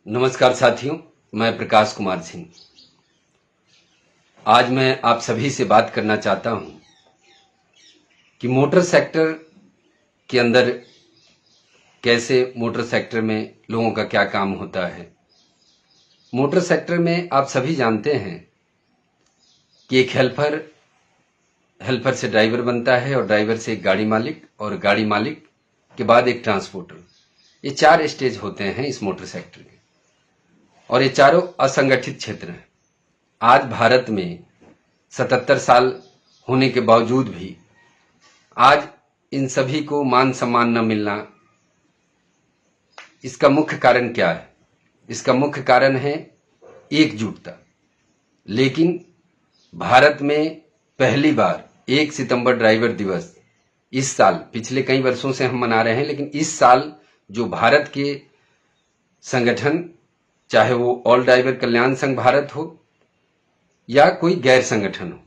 नमस्कार साथियों, मैं प्रकाश कुमार सिंह। आज मैं आप सभी से बात करना चाहता हूं कि मोटर सेक्टर के अंदर कैसे मोटर सेक्टर में लोगों का क्या काम होता है। मोटर सेक्टर में आप सभी जानते हैं कि एक हेल्पर से ड्राइवर बनता है और ड्राइवर से एक गाड़ी मालिक और गाड़ी मालिक के बाद एक ट्रांसपोर्टर। ये 4 स्टेज होते हैं इस मोटर सेक्टर के और ये चारों असंगठित क्षेत्र हैं। आज भारत में 77 साल होने के बावजूद भी आज इन सभी को मान सम्मान न मिलना, इसका मुख्य कारण क्या है? इसका मुख्य कारण है एकजुटता। लेकिन भारत में पहली बार 1 सितंबर ड्राइवर दिवस इस साल, पिछले कई वर्षों से हम मना रहे हैं, लेकिन इस साल जो भारत के संगठन, चाहे वो ऑल ड्राइवर कल्याण संघ भारत हो या कोई गैर संगठन हो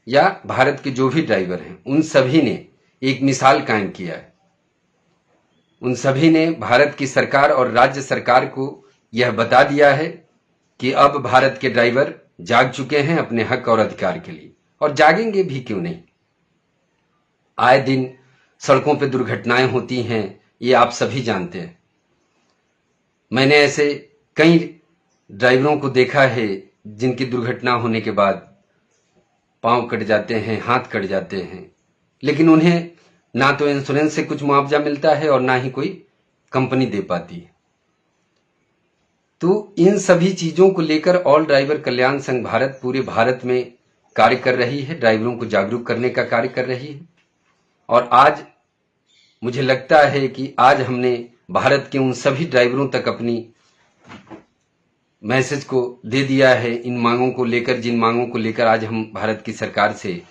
या भारत के जो भी ड्राइवर हैं, उन सभी ने एक मिसाल कायम किया है। उन सभी ने भारत की सरकार और राज्य सरकार को यह बता दिया है कि अब भारत के ड्राइवर जाग चुके हैं अपने हक और अधिकार के लिए, और जागेंगे भी क्यों नहीं। आए दिन सड़कों पर दुर्घटनाएं होती हैं, ये आप सभी जानते हैं। मैंने ऐसे कई ड्राइवरों को देखा है जिनकी दुर्घटना होने के बाद पांव कट जाते हैं, हाथ कट जाते हैं, लेकिन उन्हें ना तो इंश्योरेंस से कुछ मुआवजा मिलता है और ना ही कोई कंपनी दे पाती है। तो इन सभी चीजों को लेकर ऑल ड्राइवर कल्याण संघ भारत पूरे भारत में कार्य कर रही है, ड्राइवरों को जागरूक करने का कार्य कर रही है। और आज मुझे लगता है कि आज हमने भारत के उन सभी ड्राइवरों तक अपनी मैसेज को दे दिया है, इन मांगों को लेकर, जिन मांगों को लेकर आज हम भारत की सरकार से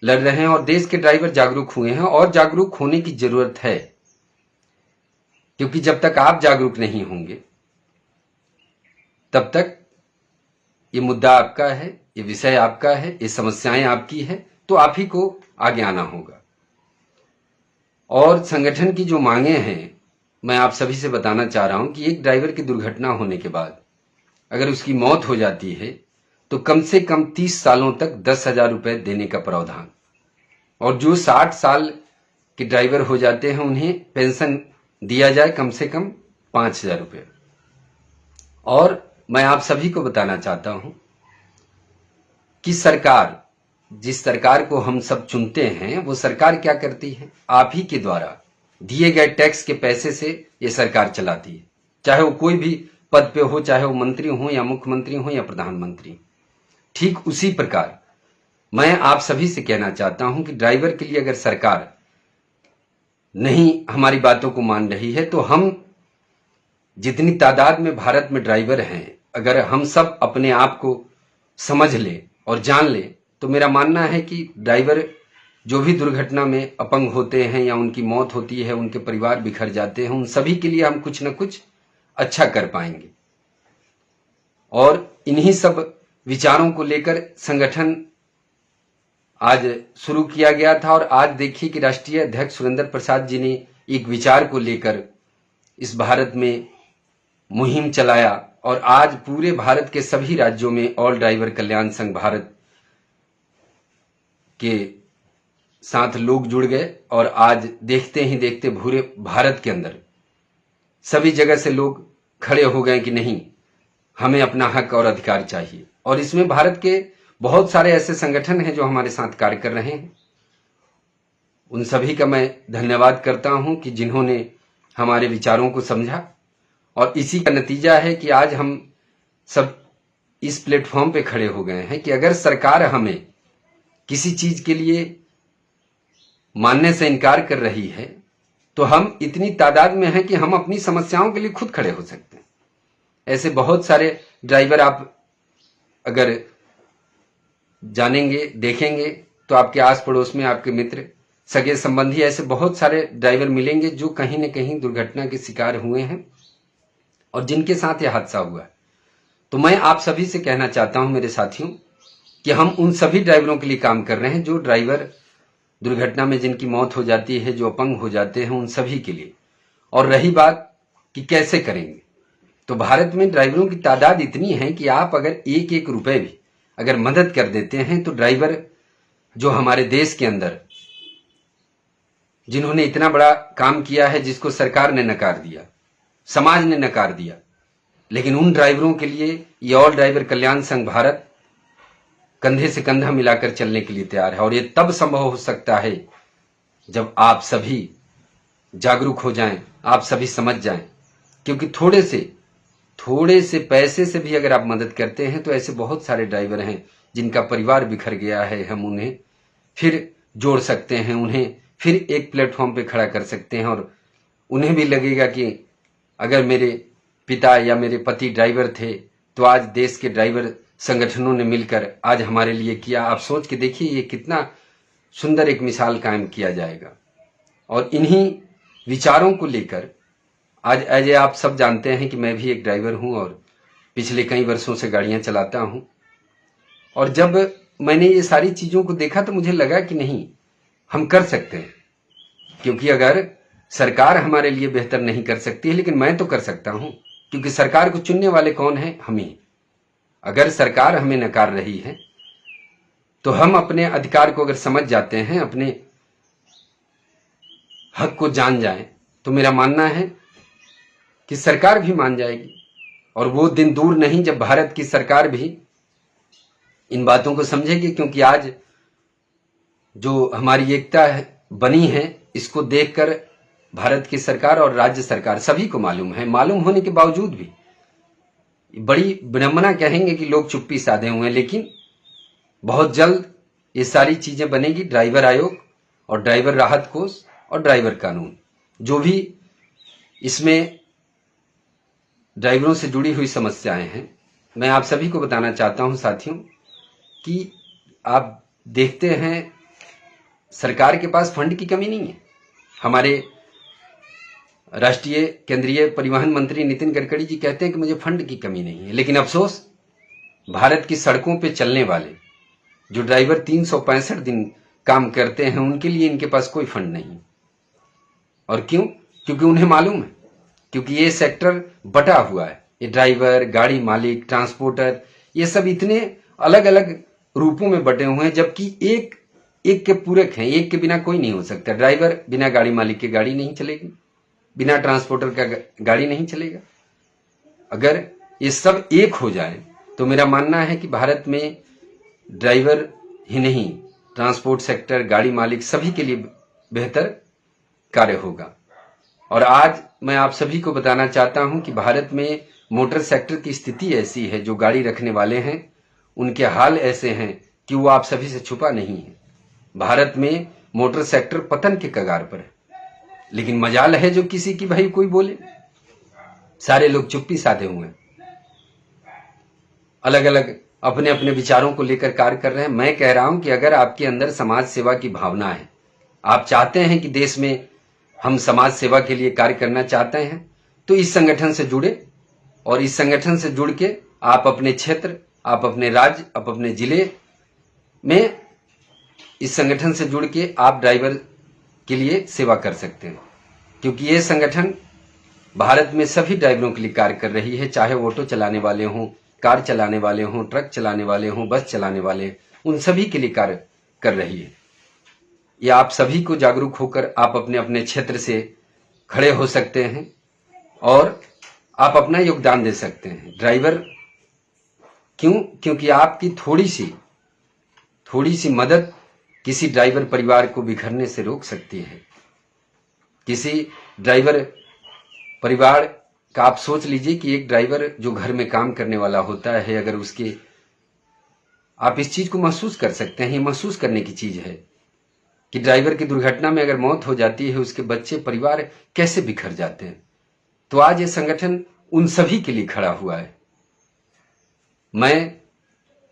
लड़ रहे हैं। और देश के ड्राइवर जागरूक हुए हैं और जागरूक होने की जरूरत है, क्योंकि जब तक आप जागरूक नहीं होंगे तब तक ये मुद्दा आपका है, ये विषय आपका है, ये समस्याएं आपकी है, तो आप ही को आगे आना होगा। और संगठन की जो मांगे हैं, मैं आप सभी से बताना चाह रहा हूं कि एक ड्राइवर की दुर्घटना होने के बाद अगर उसकी मौत हो जाती है तो कम से कम 30 सालों तक 10,000 रुपए देने का प्रावधान, और जो 60 साल के ड्राइवर हो जाते हैं उन्हें पेंशन दिया जाए कम से कम 5,000 रुपए। और मैं आप सभी को बताना चाहता हूं कि सरकार, जिस सरकार को हम सब चुनते हैं, वो सरकार क्या करती है? आप ही के द्वारा दिए गए टैक्स के पैसे से ये सरकार चलाती है, चाहे वो कोई भी पद पे हो, चाहे वो मंत्री हो या मुख्यमंत्री हो या प्रधानमंत्री। ठीक उसी प्रकार मैं आप सभी से कहना चाहता हूं कि ड्राइवर के लिए अगर सरकार नहीं हमारी बातों को मान रही है, तो हम जितनी तादाद में भारत में ड्राइवर हैं, अगर हम सब अपने आप को समझ ले और जान ले, तो मेरा मानना है कि ड्राइवर जो भी दुर्घटना में अपंग होते हैं या उनकी मौत होती है, उनके परिवार बिखर जाते हैं, उन सभी के लिए हम कुछ न कुछ अच्छा कर पाएंगे। और इन्हीं सब विचारों को लेकर संगठन आज शुरू किया गया था। और आज देखिए कि राष्ट्रीय अध्यक्ष सुरेंद्र प्रसाद जी ने एक विचार को लेकर इस भारत में मुहिम चलाया और आज पूरे भारत के सभी राज्यों में ऑल ड्राइवर कल्याण संघ भारत के साथ लोग जुड़ गए। और आज देखते ही देखते पूरे भारत के अंदर सभी जगह से लोग खड़े हो गए कि नहीं, हमें अपना हक और अधिकार चाहिए। और इसमें भारत के बहुत सारे ऐसे संगठन हैं जो हमारे साथ कार्य कर रहे हैं। उन सभी का मैं धन्यवाद करता हूं कि जिन्होंने हमारे विचारों को समझा। और इसी का नतीजा है कि आज हम सब इस प्लेटफॉर्म पे खड़े हो गए हैं कि अगर सरकार हमें किसी चीज के लिए मानने से इनकार कर रही है, तो हम इतनी तादाद में हैं कि हम अपनी समस्याओं के लिए खुद खड़े हो सकते हैं। ऐसे बहुत सारे ड्राइवर आप अगर जानेंगे, देखेंगे, तो आपके आस पड़ोस में आपके मित्र, सगे संबंधी, ऐसे बहुत सारे ड्राइवर मिलेंगे जो कहीं न कहीं दुर्घटना के शिकार हुए हैं और जिनके साथ यह हादसा हुआ है। तो मैं आप सभी से कहना चाहता हूं मेरे साथियों कि हम उन सभी ड्राइवरों के लिए काम कर रहे हैं जो ड्राइवर दुर्घटना में जिनकी मौत हो जाती है, जो अपंग हो जाते हैं, उन सभी के लिए। और रही बात कि कैसे करेंगे, तो भारत में ड्राइवरों की तादाद इतनी है कि आप अगर एक एक रुपए भी अगर मदद कर देते हैं तो ड्राइवर जो हमारे देश के अंदर जिन्होंने इतना बड़ा काम किया है, जिसको सरकार ने नकार दिया, समाज ने नकार दिया, लेकिन उन ड्राइवरों के लिए ये ऑल ड्राइवर कल्याण संघ भारत कंधे से कंधा मिलाकर चलने के लिए तैयार है। और ये तब संभव हो सकता है जब आप सभी जागरूक हो जाएं, आप सभी समझ जाएं, क्योंकि थोड़े से पैसे से भी अगर आप मदद करते हैं तो ऐसे बहुत सारे ड्राइवर हैं जिनका परिवार बिखर गया है, हम उन्हें फिर जोड़ सकते हैं, उन्हें फिर एक प्लेटफॉर्म पे खड़ा कर सकते हैं और उन्हें भी लगेगा कि अगर मेरे पिता या मेरे पति ड्राइवर थे तो आज देश के ड्राइवर संगठनों ने मिलकर आज हमारे लिए किया। आप सोच के देखिए ये कितना सुंदर एक मिसाल कायम किया जाएगा। और इन्हीं विचारों को लेकर आज आप सब जानते हैं कि मैं भी एक ड्राइवर हूं और पिछले कई वर्षों से गाड़ियां चलाता हूं। और जब मैंने ये सारी चीजों को देखा तो मुझे लगा कि नहीं, हम कर सकते हैं, क्योंकि अगर सरकार हमारे लिए बेहतर नहीं कर सकती है, लेकिन मैं तो कर सकता हूं, क्योंकि सरकार को चुनने वाले कौन है? हम ही। अगर सरकार हमें नकार रही है तो हम अपने अधिकार को अगर समझ जाते हैं, अपने हक को जान जाएं, तो मेरा मानना है कि सरकार भी मान जाएगी। और वो दिन दूर नहीं जब भारत की सरकार भी इन बातों को समझेगी, क्योंकि आज जो हमारी एकता बनी है इसको देखकर भारत की सरकार और राज्य सरकार सभी को मालूम है। मालूम होने के बावजूद भी बड़ी विडंबना कहेंगे कि लोग चुप्पी साधे हुए हैं, लेकिन बहुत जल्द ये सारी चीजें बनेगी। ड्राइवर आयोग और ड्राइवर राहत कोष और ड्राइवर कानून, जो भी इसमें ड्राइवरों से जुड़ी हुई समस्याएं हैं, मैं आप सभी को बताना चाहता हूं साथियों कि आप देखते हैं सरकार के पास फंड की कमी नहीं है। हमारे राष्ट्रीय केंद्रीय परिवहन मंत्री नितिन गडकरी जी कहते हैं कि मुझे फंड की कमी नहीं है, लेकिन अफसोस भारत की सड़कों पे चलने वाले जो ड्राइवर 365 दिन काम करते हैं उनके लिए इनके पास कोई फंड नहीं। और क्यों? क्योंकि उन्हें मालूम है, क्योंकि ये सेक्टर बटा हुआ है। ये ड्राइवर, गाड़ी मालिक, ट्रांसपोर्टर, ये सब इतने अलग अलग रूपों में बटे हुए हैं, जबकि एक के पूरक हैं। एक के बिना कोई नहीं हो सकता। ड्राइवर बिना गाड़ी मालिक के गाड़ी नहीं चलेगी, बिना ट्रांसपोर्टर का गाड़ी नहीं चलेगा। अगर ये सब एक हो जाए तो मेरा मानना है कि भारत में ड्राइवर ही नहीं, ट्रांसपोर्ट सेक्टर, गाड़ी मालिक सभी के लिए बेहतर कार्य होगा। और आज मैं आप सभी को बताना चाहता हूं कि भारत में मोटर सेक्टर की स्थिति ऐसी है, जो गाड़ी रखने वाले हैं उनके हाल ऐसे हैं कि वो आप सभी से छुपा नहीं है। भारत में मोटर सेक्टर पतन के कगार पर है, लेकिन मजाल है जो किसी की भाई कोई बोले। सारे लोग चुप्पी साधे हुए हैं, अलग अलग अपने अपने विचारों को लेकर कार्य कर रहे हैं। मैं कह रहा हूं कि अगर आपके अंदर समाज सेवा की भावना है, आप चाहते हैं कि देश में हम समाज सेवा के लिए कार्य करना चाहते हैं, तो इस संगठन से जुड़े। और इस संगठन से जुड़ के आप अपने क्षेत्र, आप अपने राज्य, आप अपने जिले में इस संगठन से जुड़ के आप ड्राइवर के लिए सेवा कर सकते हैं, क्योंकि ये संगठन भारत में सभी ड्राइवरों के लिए कार्य कर रही है, चाहे वो ऑटो चलाने वाले हों, कार चलाने वाले हों, ट्रक चलाने वाले हों, बस चलाने वाले, उन सभी के लिए कार्य कर रही है। ये आप सभी को जागरूक होकर आप अपने अपने क्षेत्र से खड़े हो सकते हैं और आप अपना योगदान दे सकते हैं। ड्राइवर क्यों? क्योंकि आपकी थोड़ी सी मदद किसी ड्राइवर परिवार को बिखरने से रोक सकती है। किसी ड्राइवर परिवार का आप सोच लीजिए कि एक ड्राइवर जो घर में काम करने वाला होता है, अगर उसके, आप इस चीज को महसूस कर सकते हैं, ये महसूस करने की चीज है कि ड्राइवर की दुर्घटना में अगर मौत हो जाती है, उसके बच्चे, परिवार कैसे बिखर जाते हैं। तो आज ये संगठन उन सभी के लिए खड़ा हुआ है। मैं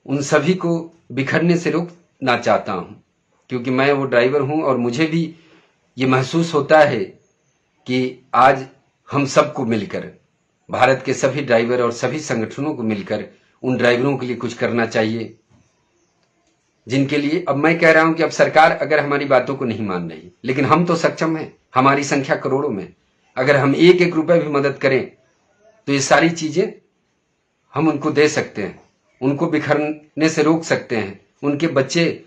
उन सभी को बिखरने से रोकना चाहता हूं, क्योंकि मैं वो ड्राइवर हूं और मुझे भी ये महसूस होता है कि आज हम सबको मिलकर, भारत के सभी ड्राइवर और सभी संगठनों को मिलकर उन ड्राइवरों के लिए कुछ करना चाहिए, जिनके लिए अब मैं कह रहा हूं कि अब सरकार अगर हमारी बातों को नहीं मान रही, लेकिन हम तो सक्षम हैं, हमारी संख्या करोड़ों में। अगर हम एक एक रुपए भी मदद करें तो ये सारी चीजें हम उनको दे सकते हैं, उनको बिखरने से रोक सकते हैं। उनके बच्चे,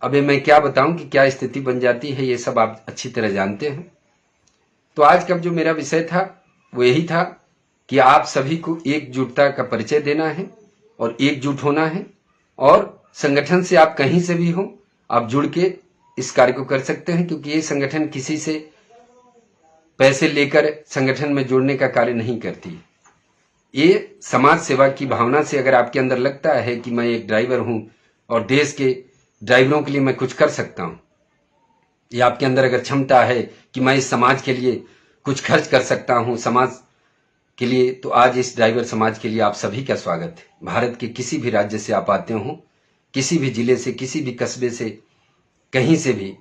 अबे मैं क्या बताऊं कि क्या स्थिति बन जाती है, ये सब आप अच्छी तरह जानते हैं। तो आज का जो मेरा विषय था वो यही था कि आप सभी को एकजुटता का परिचय देना है और एकजुट होना है, और संगठन से आप कहीं से भी हो, आप जुड़ के इस कार्य को कर सकते हैं, क्योंकि ये संगठन किसी से पैसे लेकर संगठन में जुड़ने का कार्य नहीं करती। ये समाज सेवा की भावना से अगर आपके अंदर लगता है कि मैं एक ड्राइवर हूं और देश के ड्राइवरों के लिए मैं कुछ कर सकता हूं, या आपके अंदर अगर क्षमता है कि मैं इस समाज के लिए कुछ खर्च कर सकता हूं समाज के लिए, तो आज इस ड्राइवर समाज के लिए आप सभी का स्वागत है। भारत के किसी भी राज्य से आप आते हो, किसी भी जिले से, किसी भी कस्बे से, कहीं से भी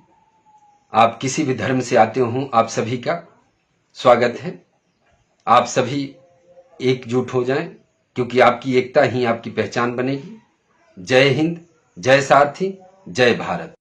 आप किसी भी धर्म से आते हो, आप सभी का स्वागत है। आप सभी एकजुट हो जाएं, क्योंकि आपकी एकता ही आपकी पहचान बनेगी। जय हिंद, जय सारथी, जय भारत।